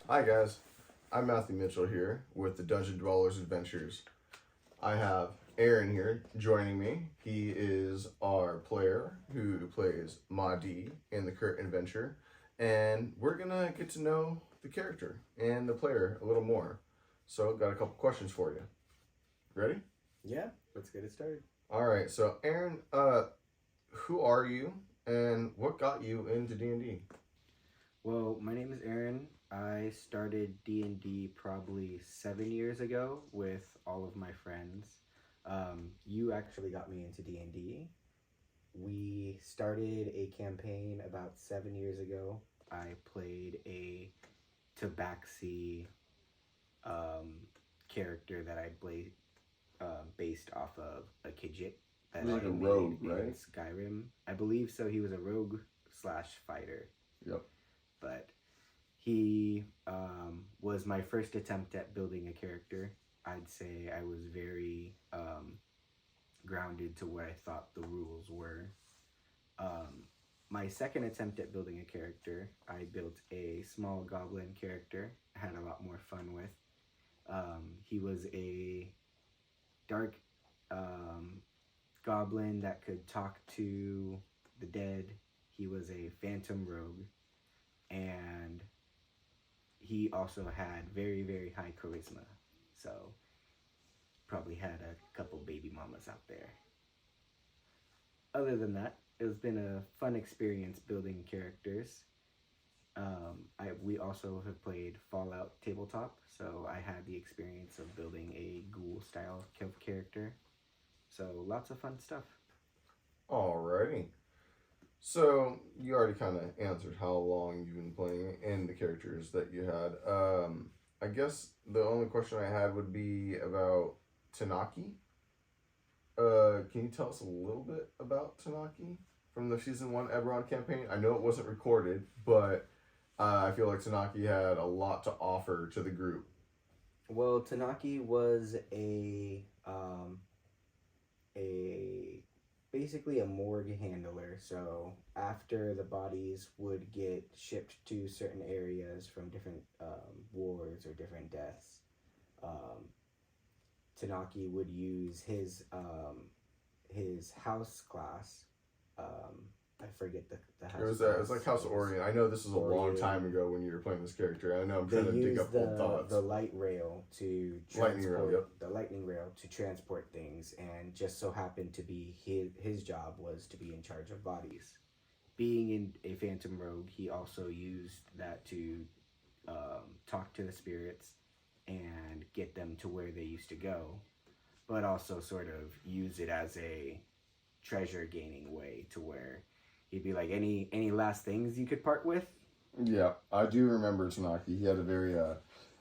Hi guys, I'm Matthew Mitchell here with the Dungeon Dwellers Adventures. I have Aaron here joining me. He is our player who plays Mahdi in the current adventure, and we're gonna get to know the character and the player a little more. So, got a couple questions for you. Ready? Yeah, let's get it started. All right. So, Aaron, who are you, and what got you into D&D? Well, my name is Aaron. I started D&D probably 7 years ago with all of my friends. You actually got me into D&D. We started a campaign about 7 years ago. I played a Tabaxi character that I played based off of a Khajiit that Like I a made rogue, in right? Skyrim. I believe so. He was a rogue / fighter. Yep. But he was my first attempt at building a character. I'd say I was very grounded to what I thought the rules were. My second attempt at building a character, I built a small goblin character. I had a lot more fun with. He was a dark goblin that could talk to the dead. He was a phantom rogue, and he also had very, very high charisma. So probably had a couple baby mamas out there. Other than that, it's been a fun experience building characters. We also have played Fallout tabletop, so I had the experience of building a ghoul style character. So lots of fun stuff. Alrighty. So you already kind of answered how long you've been playing and the characters that you had. I guess the only question I had would be about Tanaki. Can you tell us a little bit about Tanaki from the season 1 Ebbron campaign? I know it wasn't recorded, but I feel like Tanaki had a lot to offer to the group. Well, Tanaki was a basically a morgue handler. So after the bodies would get shipped to certain areas from different wars or different deaths, Tanaki would use his house class. I forget the house. It was like House Orient. I know this was a long time ago when you were playing this character. I know I'm trying to dig up old thoughts. The light rail to transport the lightning rail to transport things, and just so happened to be his job was to be in charge of bodies. Being in a phantom rogue, he also used that to talk to the spirits and get them to where they used to go, but also sort of use it as a treasure gaining way to where he'd be like, any last things you could part with? Yeah, I do remember Tanaki. He had a very,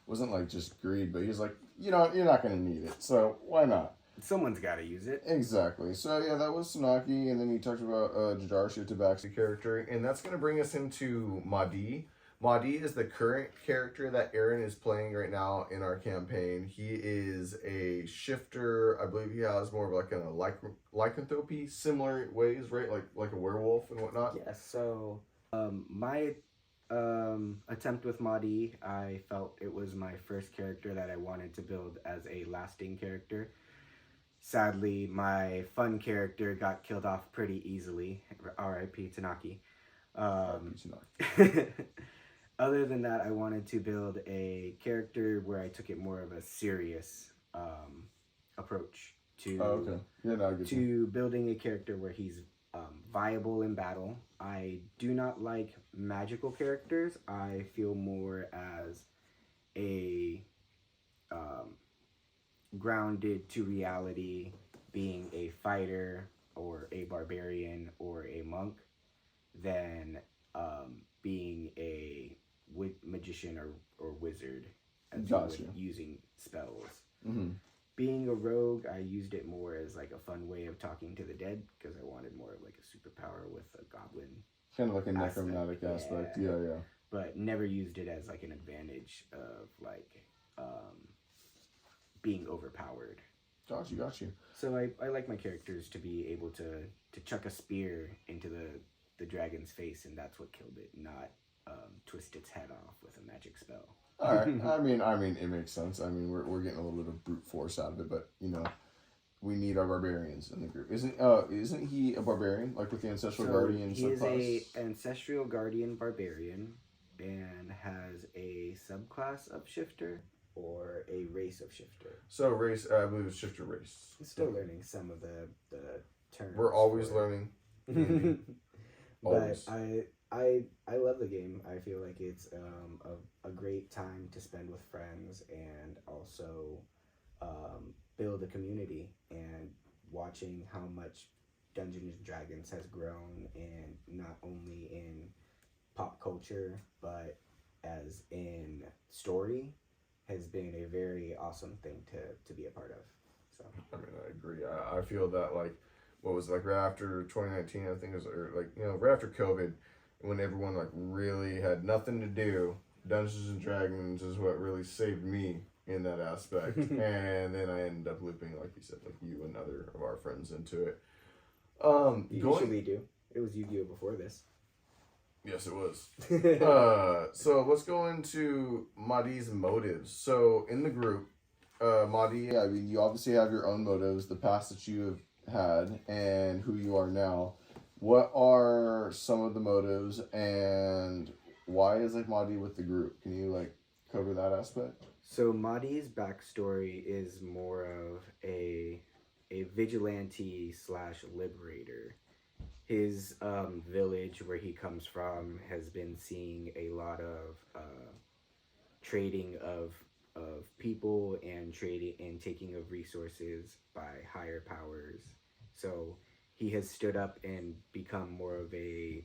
wasn't like just greed, but he was like, you know, you're not going to need it, so why not? Someone's got to use it. Exactly. So yeah, that was Tanaki, and then you talked about Jadarshi Tabaxi character, and that's going to bring us into Mahdi. Mahdi is the current character that Aaron is playing right now in our campaign. He is a shifter. I believe he has more of like a lycanthropy, similar ways, right? Like a werewolf and whatnot. Yeah, so my attempt with Mahdi, I felt it was my first character that I wanted to build as a lasting character. Sadly, my fun character got killed off pretty easily. R.I.P. Tanaki. Other than that, I wanted to build a character where I took it more of a serious approach to building a character where he's viable in battle. I do not like magical characters. I feel more as a grounded to reality, being a fighter or a barbarian or a monk, than being a magician or wizard, using spells. Mm-hmm. Being a rogue, I used it more as like a fun way of talking to the dead because I wanted more of like a superpower with a goblin. Kind of like a necromantic aspect. Yeah. But never used it as like an advantage of like being overpowered. Got you. So I like my characters to be able to chuck a spear into the dragon's face, and that's what killed it, not twist its head off with a magic spell. All right. I mean, it makes sense. I mean, we're getting a little bit of brute force out of it, but you know, we need our barbarians in the group. Isn't he a barbarian, like with the ancestral guardian? He is a ancestral guardian barbarian, and has a subclass of shifter or a race of shifter. So race, I believe it's shifter race. I'm still learning some of the terms. We're always learning. But I love the game. I feel like it's a great time to spend with friends, and also build a community, and watching how much Dungeons and Dragons has grown, and not only in pop culture but as in story, has been a very awesome thing to be a part of. So I mean, I agree. I feel that, like, what was it, like right after 2019, I think it was, or like, you know, right after COVID, when everyone like really had nothing to do, Dungeons and Dragons is what really saved me in that aspect. And then I ended up looping, like you said, like you and other of our friends into it. You usually do. It was Yu-Gi-Oh before this. Yes, it was. So let's go into Mahdi's motives. So in the group, Mahdi, I mean, you obviously have your own motives, the past that you have had, and who you are now. What are some of the motives, and why is like Mahdi with the group? Can you like cover that aspect? So Mahdi's backstory is more of a vigilante / liberator. His village where he comes from has been seeing a lot of trading of people, and trading and taking of resources by higher powers. So he has stood up and become more of a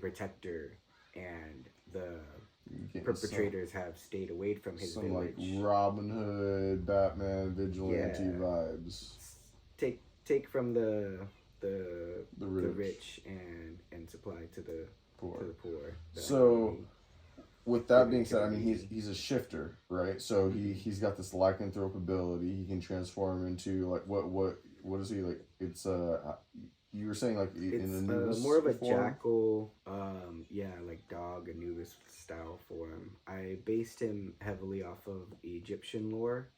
protector, and the perpetrators have stayed away from his village. Like Robin Hood, Batman, vigilante vibes. Take from the rich and supply to the poor. So, with that being said, I mean he's a shifter, right? So he's got this lycanthrope ability. He can transform into like what is he like? It's you were saying like it's in Anubis more of a form? jackal, like dog Anubis style form. I based him heavily off of Egyptian lore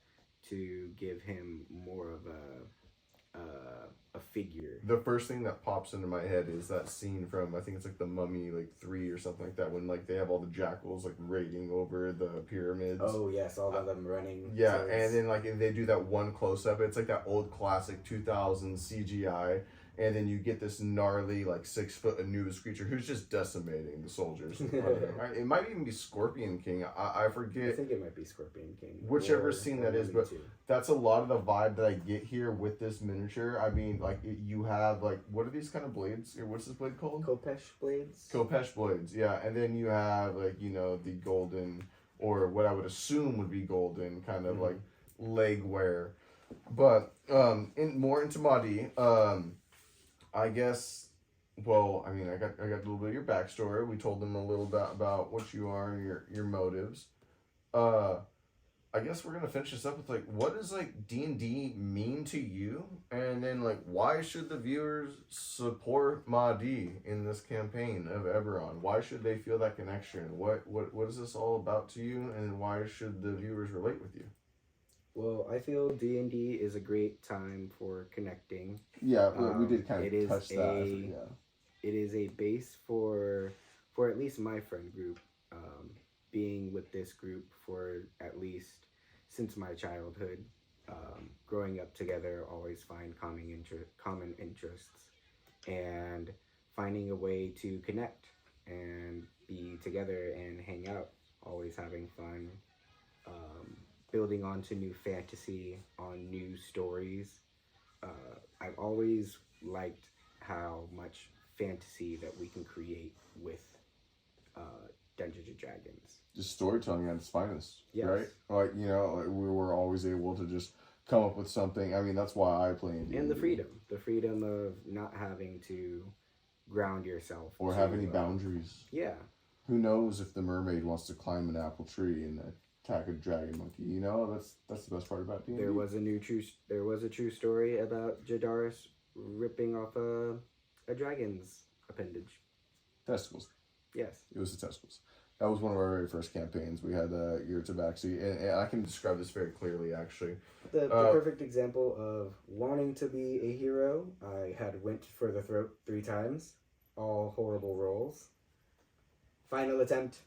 to give him more of a figure. The first thing that pops into my head is that scene from, I think it's like the Mummy, like 3 or something like that, when like they have all the jackals like raiding over the pyramids. Oh yes, all of them running. Yeah, and then like they do that one close up. It's like that old classic 2000 CGI, and then you get this gnarly like 6-foot Anubis creature who's just decimating the soldiers. It might even be Scorpion King. I forget. I think it might be Scorpion King. Whichever scene that is, but that's a lot of the vibe that I get here with this miniature. I mean, like you have like, what are these kind of blades? Or what's this blade called? Khopesh blades. Khopesh blades, yeah. And then you have like, you know, the golden, or what I would assume would be golden, kind of like leg wear. But more into Mahdi, I guess. Well, I mean, I got a little bit of your backstory. We told them a little bit about what you are and your motives. I guess we're gonna finish this up with like, what does like D&D mean to you, and then like, why should the viewers support Mahdi in this campaign of Ebbron? Why should they feel that connection? What is this all about to you, and why should the viewers relate with you? Well, I feel D&D is a great time for connecting. Yeah, we did kind of touch that. It is a base for at least my friend group. Being with this group for at least since my childhood, growing up together, always find common interests, and finding a way to connect and be together and hang out, always having fun, building onto new fantasy, on new stories. I've always liked how much fantasy that we can create with Dungeons and Dragons. Just storytelling at its finest, yes. Right? Like, you know, like we were always able to just come up with something. I mean, that's why I play in D&D. And the freedom of not having to ground yourself. Or have any boundaries. Yeah. Who knows if the mermaid wants to climb an apple tree in a attack a dragon monkey. You know, that's the best part about D&D. There was a true story about Jadaris ripping off a dragon's appendage. Testicles. Yes. It was the testicles. That was one of our very first campaigns. We had your Tabaxi, and I can describe this very clearly, actually. The perfect example of wanting to be a hero, I had went for the throat 3 times, all horrible rolls. Final attempt,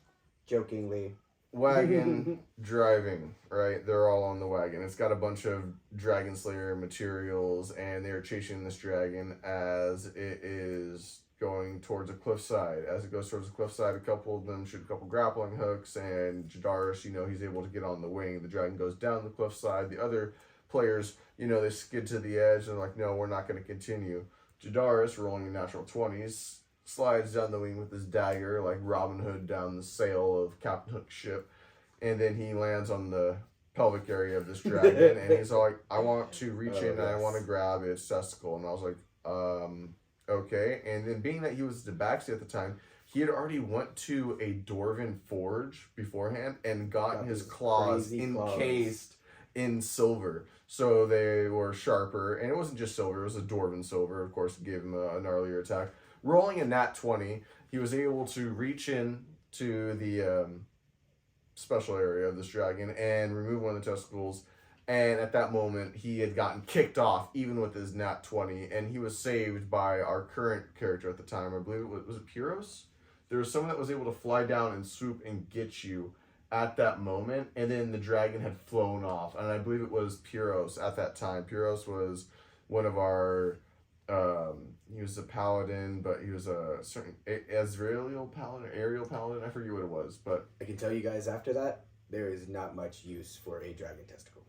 jokingly. Wagon driving, right? They're all on the wagon. It's got a bunch of Dragon Slayer materials, and they're chasing this dragon as it is going towards a cliffside. As it goes towards the cliffside, a couple of them shoot a couple grappling hooks, and Jadaris, he's able to get on the wing. The dragon goes down the cliffside. The other players, they skid to the edge, and they're like, no, we're not going to continue. Jadaris, rolling in natural 20s, slides down the wing with his dagger, like Robin Hood down the sail of Captain Hook's ship, and then he lands on the pelvic area of this dragon, and he's all like, I want to reach in and I want to grab its testicle. And I was like, okay. And then being that he was Tabaxi at the time, he had already went to a Dwarven forge beforehand and got his claws encased in silver. So they were sharper, and it wasn't just silver, it was a Dwarven silver, of course, gave him an earlier attack. Rolling a nat 20, he was able to reach in to the special area of this dragon and remove one of the testicles. And at that moment, he had gotten kicked off, even with his nat 20, and he was saved by our current character at the time. I believe was it Pyros? There was someone that was able to fly down and swoop and get you at that moment, and then the dragon had flown off. And I believe it was Pyros at that time. Pyros was one of our... he was a paladin, but he was a certain aerial paladin. I forget what it was, but I can tell you guys after that, there is not much use for a dragon testicle.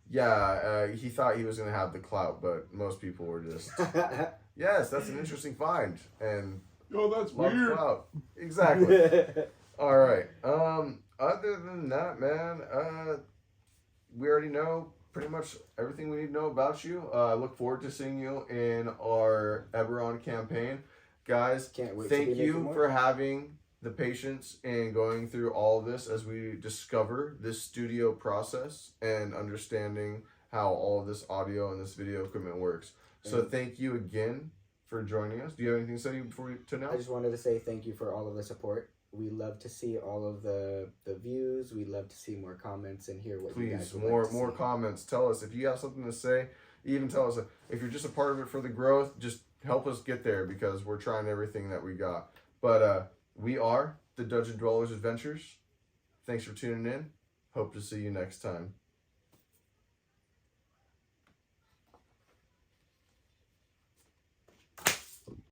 Yeah, he thought he was going to have the clout, but most people were just, yes, that's an interesting find, and that's weird. Clout. Exactly. All right. Other than that, man, we already know pretty much everything we need to know about you. I look forward to seeing you in our Ebbron campaign. Guys, thank you for having the patience and going through all of this as we discover this studio process and understanding how all of this audio and this video equipment works. So thank you again for joining us. Do you have anything to say before to announce? I just wanted to say thank you for all of the support. We love to see all of the views. We love to see more comments and hear what you guys would like to more see. Comments. Tell us if you have something to say. Even tell us if you're just a part of it for the growth. Just help us get there because we're trying everything that we got. But we are the Dungeon Dwellers Adventures. Thanks for tuning in. Hope to see you next time.